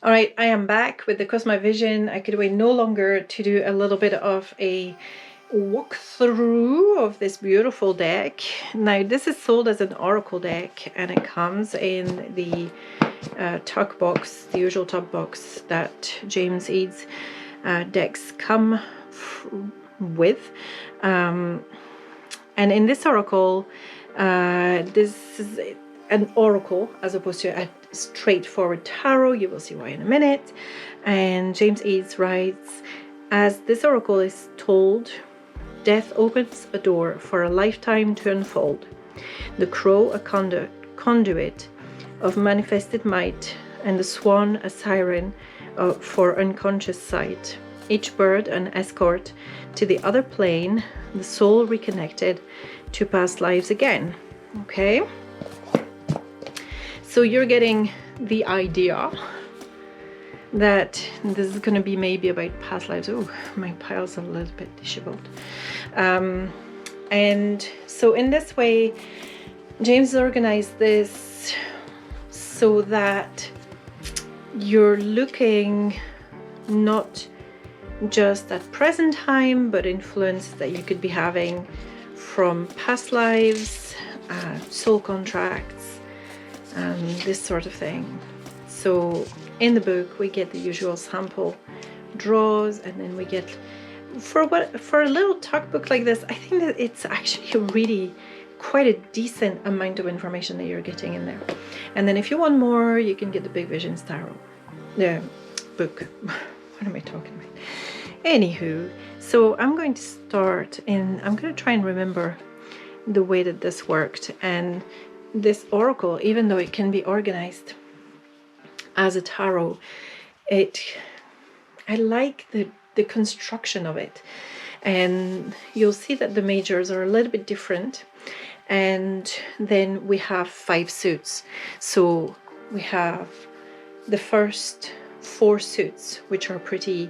All right, I am back with the Cosma Vision. I could wait no longer to do a little bit of a walkthrough of this beautiful deck. Now, this is sold as an oracle deck, and it comes in the tuck box, the usual tuck box that James Eads decks come with. And in this oracle, this is an oracle as opposed to a straightforward tarot. You will see why in a minute. And James Eads writes, as this oracle is told, death opens a door for a lifetime to unfold. The crow a conduit of manifested might, and the swan a siren for unconscious sight. Each bird an escort to the other plane, the soul reconnected to past lives again. Okay? So you're getting the idea that this is going to be maybe about past lives. Oh, my pile's a little bit disheveled. And so in this way, James organized this so that you're looking not just at present time, but influence that you could be having from past lives, soul contracts, this sort of thing. So in the book we get the usual sample draws, and then we get for a little talk book like this, I think that it's actually really quite a decent amount of information that you're getting in there. And then if you want more, you can get the Big Visions Tarot, the book. What am I talking about? Anywho, so I'm going to start, and I'm going to try and remember the way that this worked. And this oracle, even though it can be organized as a tarot, I like the construction of it. And you'll see that the majors are a little bit different. And then we have 5 suits. So we have the first 4 suits, which are pretty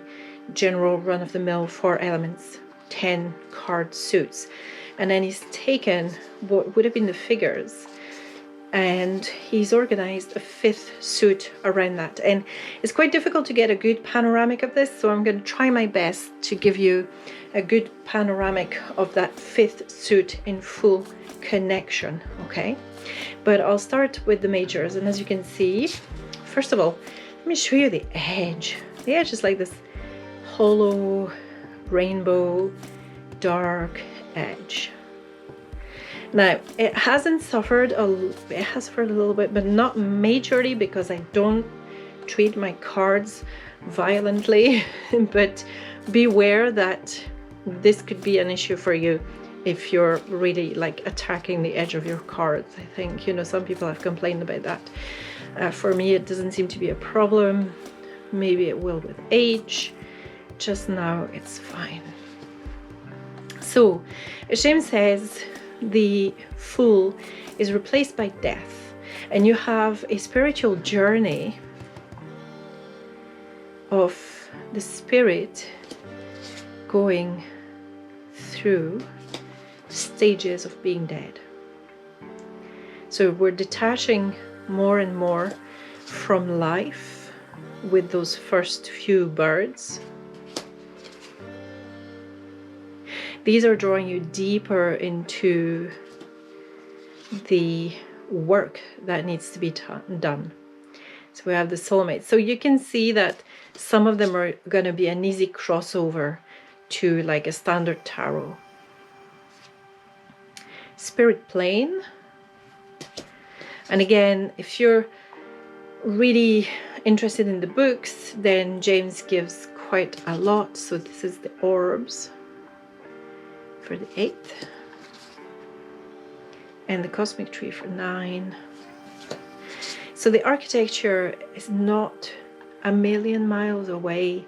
general run-of-the-mill 4 elements, 10 card suits. And then he's taken what would have been the figures, and he's organized a 5th suit around that. And it's quite difficult to get a good panoramic of this, so I'm going to try my best to give you a good panoramic of that 5th suit in full connection, okay? But I'll start with the majors, and as you can see, first of all, let me show you the edge. The edge is like this hollow rainbow dark edge. Now, it hasn't suffered, it has suffered a little bit, but not majorly, because I don't treat my cards violently. But beware that this could be an issue for you if you're really like attacking the edge of your cards. I think, you know, some people have complained about that. For me, it doesn't seem to be a problem. Maybe it will with age. Just now, it's fine. So, as James says, the Fool is replaced by death, and you have a spiritual journey of the spirit going through stages of being dead. So we're detaching more and more from life with those first few birds. These are drawing you deeper into the work that needs to be done. So we have the soulmates. So you can see that some of them are going to be an easy crossover to like a standard tarot. Spirit plane. And again, if you're really interested in the books, then James gives quite a lot. So this is the orbs for the 8th, and the cosmic tree for 9. So the architecture is not a million miles away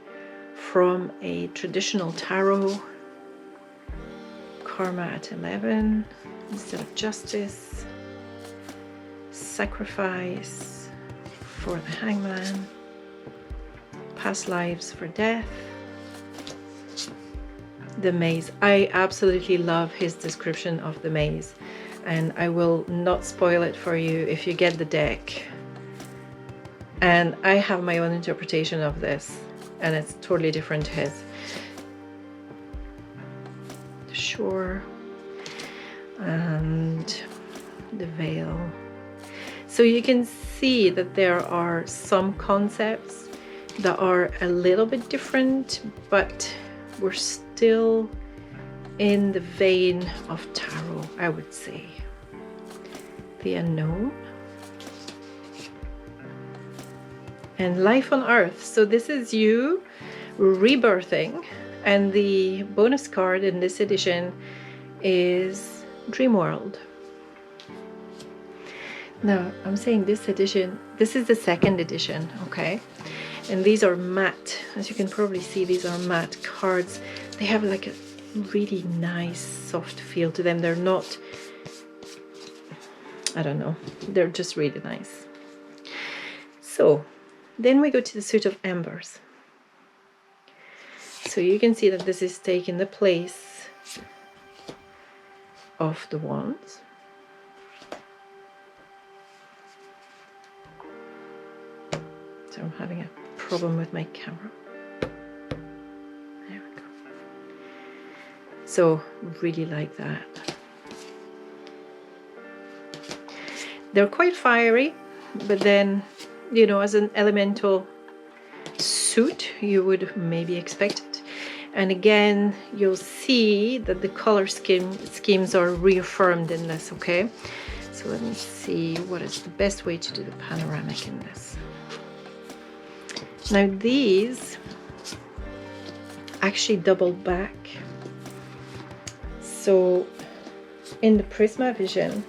from a traditional tarot. Karma at 11 instead of justice. Sacrifice for the hangman. Past lives for death. The maze. I absolutely love his description of the maze, and I will not spoil it for you if you get the deck. And I have my own interpretation of this, and it's totally different to his. The shore and the veil. So you can see that there are some concepts that are a little bit different, but we're still in the vein of tarot, I would say. The unknown and life on earth. So this is you rebirthing, and the bonus card in this edition is Dream World. Now I'm saying this edition, this is the second edition, okay? And these are matte. As you can probably see, these are matte cards. They have like a really nice soft feel to them. They're not, I don't know, they're just really nice. So then we go to the suit of embers. So you can see that this is taking the place of the wands. So I'm having a problem with my camera. There we go. So really like that. They're quite fiery, but then, you know, as an elemental suit, you would maybe expect it. And again, you'll see that the color schemes are reaffirmed in this, okay? So let me see what is the best way to do the panoramic in this. Now these actually double back. So in the Cosma Vision,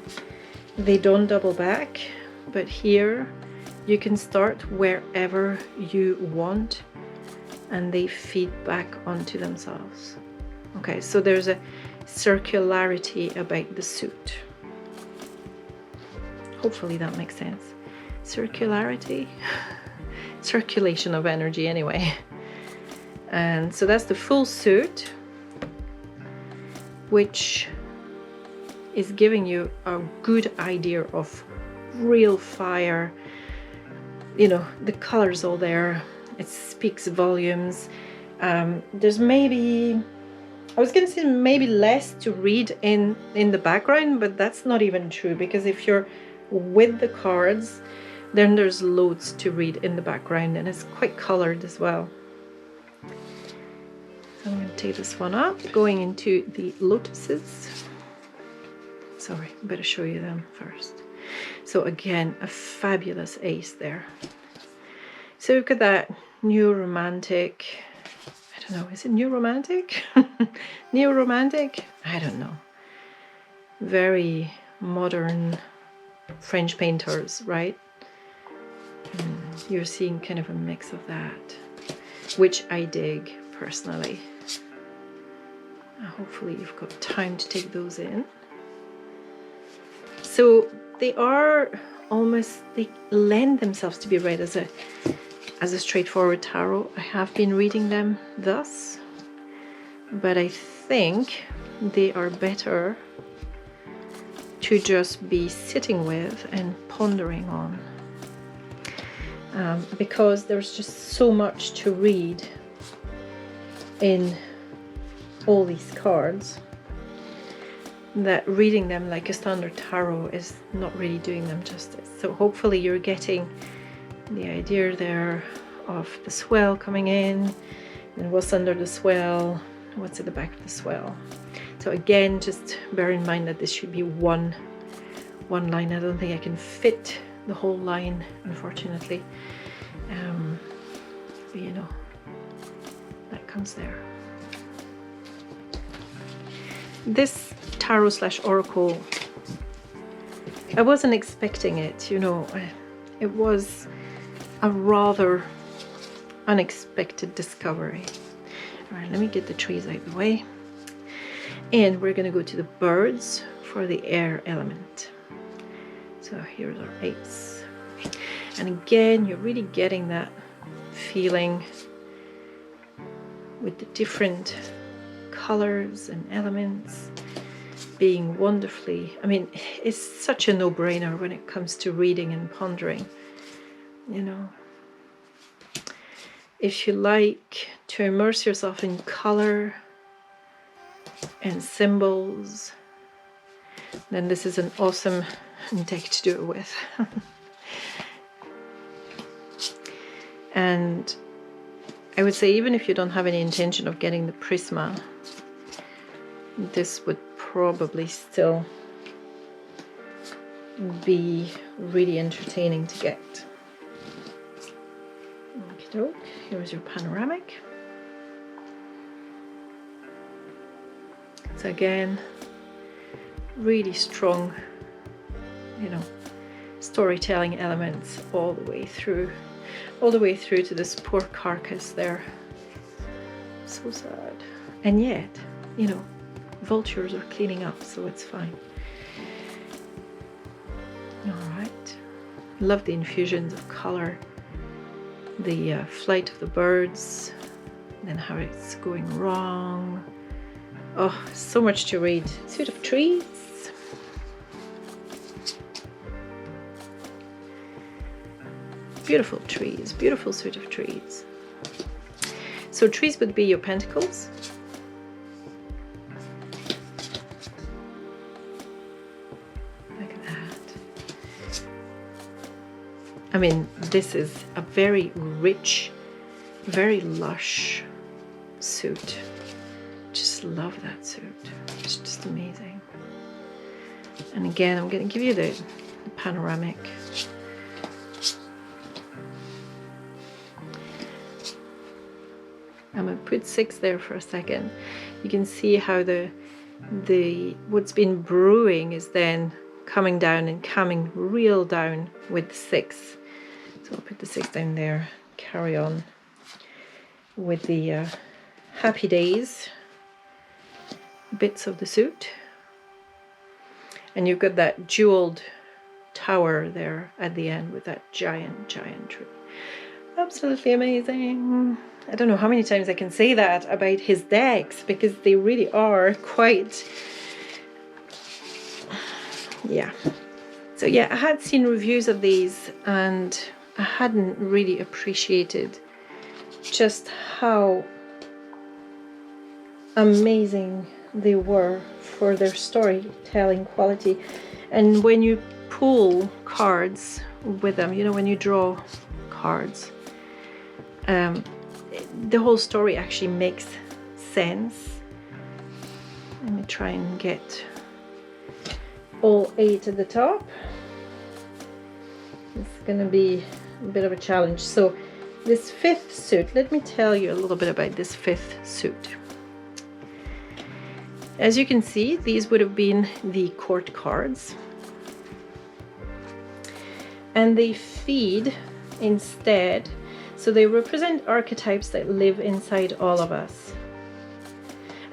they don't double back, but here you can start wherever you want and they feed back onto themselves. Okay, so there's a circularity about the suit. Hopefully that makes sense. Circularity, circulation of energy anyway. And so that's the full suit, which is giving you a good idea of real fire. You know, the colors all there, it speaks volumes. There's maybe, I was gonna say maybe less to read in the background, but that's not even true, because if you're with the cards, then there's loads to read in the background, and it's quite colored as well. So I'm going to take this one up, going into the lotuses. Sorry, I better show you them first. So again, a fabulous ace there. So look at that, new romantic. I don't know, is it new romantic? Neo romantic? I don't know. Very modern French painters, right? You're seeing kind of a mix of that, which I dig personally. Hopefully you've got time to take those in. So they are almost, they lend themselves to be read as a straightforward tarot. I have been reading them thus, but I think they are better to just be sitting with and pondering on, because there's just so much to read in all these cards that reading them like a standard tarot is not really doing them justice. So hopefully you're getting the idea there of the swell coming in, and what's under the swell, what's at the back of the swell. So again, just bear in mind that this should be one line. I don't think I can fit the whole line, unfortunately. But you know, that comes there. This tarot / oracle, I wasn't expecting it, you know. It was a rather unexpected discovery. All right, let me get the trees out of the way. And we're going to go to the birds for the air element. So here's our ace. And again, you're really getting that feeling with the different colors and elements being wonderfully, I mean, it's such a no-brainer when it comes to reading and pondering, you know. if you like to immerse yourself in color and symbols, then this is an awesome deck to do it with. And I would say, even if you don't have any intention of getting the Prisma, this would probably still be really entertaining to get. Okey-doke, here's your panoramic. So again, really strong, you know, storytelling elements all the way through to this poor carcass there. So sad. And yet, you know, vultures are cleaning up, so it's fine. All right. Love the infusions of color, the flight of the birds, and then how it's going wrong. Oh, so much to read. Suit of trees. Beautiful trees, beautiful suit of trees. So trees would be your pentacles. Look at that. I mean, this is a very rich, very lush suit. Just love that suit. It's just amazing. And again, I'm going to give you the panoramic. I'm going to put 6 there for a second. You can see how the what's been brewing is then coming down and coming real down with the 6. So I'll put the 6 down there. Carry on with the happy days bits of the suit. And you've got that jeweled tower there at the end with that giant tree. Absolutely amazing. I don't know how many times I can say that about his decks, because they really are quite, yeah. So yeah, I had seen reviews of these and I hadn't really appreciated just how amazing they were for their storytelling quality. And when you pull cards with them, you know, when you draw cards, the whole story actually makes sense. Let me try and get all 8 at the top. It's going to be a bit of a challenge. So this 5th suit, let me tell you a little bit about this 5th suit. As you can see, these would have been the court cards, and they feed instead. So they represent archetypes that live inside all of us.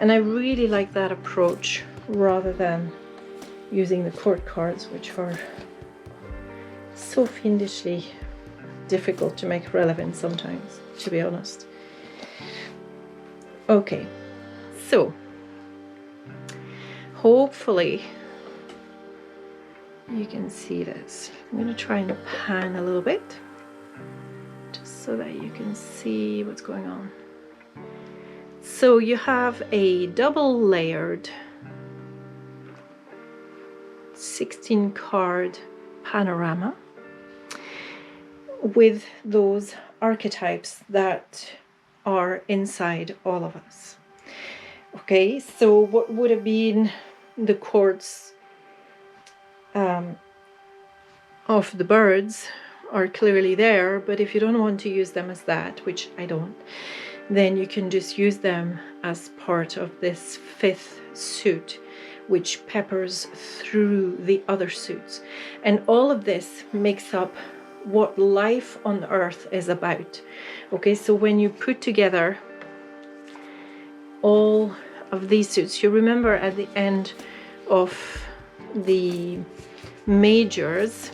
And I really like that approach rather than using the court cards, which are so fiendishly difficult to make relevant sometimes, to be honest. Okay, so hopefully you can see this. I'm going to try and pan a little bit, so that you can see what's going on. So you have a double layered 16 card panorama with those archetypes that are inside all of us. Okay, so what would have been the courts of the birds are clearly there, but if you don't want to use them as that, which I don't, then you can just use them as part of this 5th suit, which peppers through the other suits. And all of this makes up what life on earth is about. Okay, so when you put together all of these suits, you remember at the end of the majors,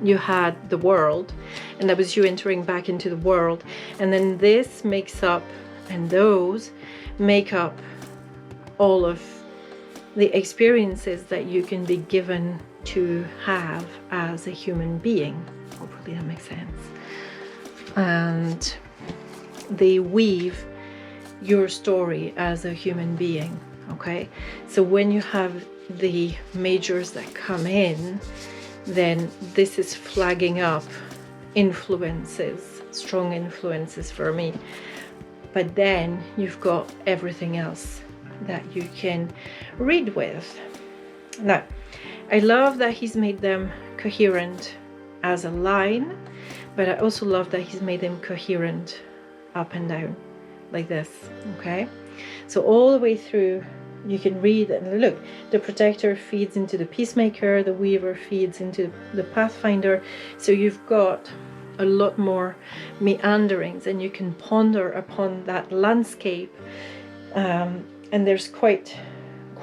you had the world, and that was you entering back into the world, and then this makes up, and those make up all of the experiences that you can be given to have as a human being. Hopefully that makes sense. and they weave your story as a human being. Okay, so when you have the majors that come in, then this is flagging up influences, strong influences for me. But then you've got everything else that you can read with. Now, I love that he's made them coherent as a line, but I also love that he's made them coherent up and down like this. Okay, so all the way through you can read, and look, the protector feeds into the peacemaker, the weaver feeds into the pathfinder, so you've got a lot more meanderings and you can ponder upon that landscape, and there's quite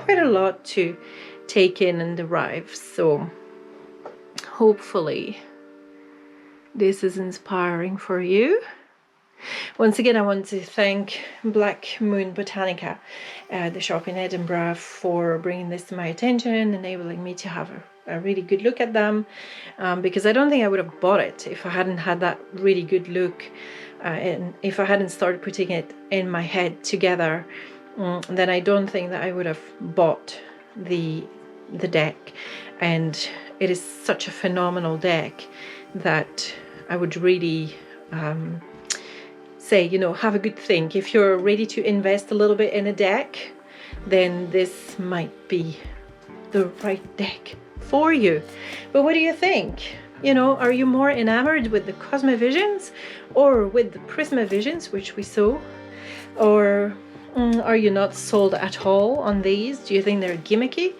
a lot to take in and derive. So hopefully this is inspiring for you. Once again, I want to thank Black Moon Botanica, the shop in Edinburgh, for bringing this to my attention, enabling me to have a really good look at them, because I don't think I would have bought it if I hadn't had that really good look, and if I hadn't started putting it in my head together, then I don't think that I would have bought the deck. And it is such a phenomenal deck that I would really say, you know, have a good think. If you're ready to invest a little bit in a deck, then this might be the right deck for you. But what do you think? You know, are you more enamored with the Cosma Visions or with the Prisma Visions, which we saw? Or are you not sold at all on these? Do you think they're gimmicky?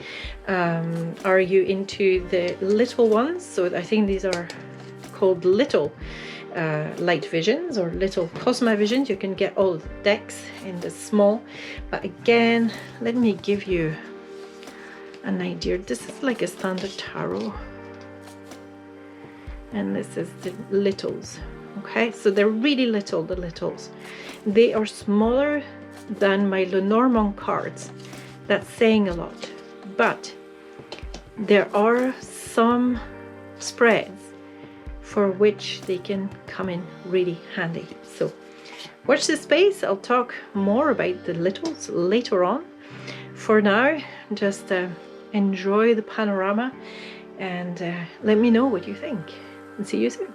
Are you into the little ones? So I think these are called little light visions or little Cosma Visions. You can get all the decks in the small, but again, let me give you an idea. This is like a standard tarot, and this is the littles. Okay, so they're really little, the littles. They are smaller than my Lenormand cards. That's saying a lot, but there are some spreads for which they can come in really handy. So watch this space. I'll talk more about the littles later on. For now, just enjoy the panorama and let me know what you think, and see you soon.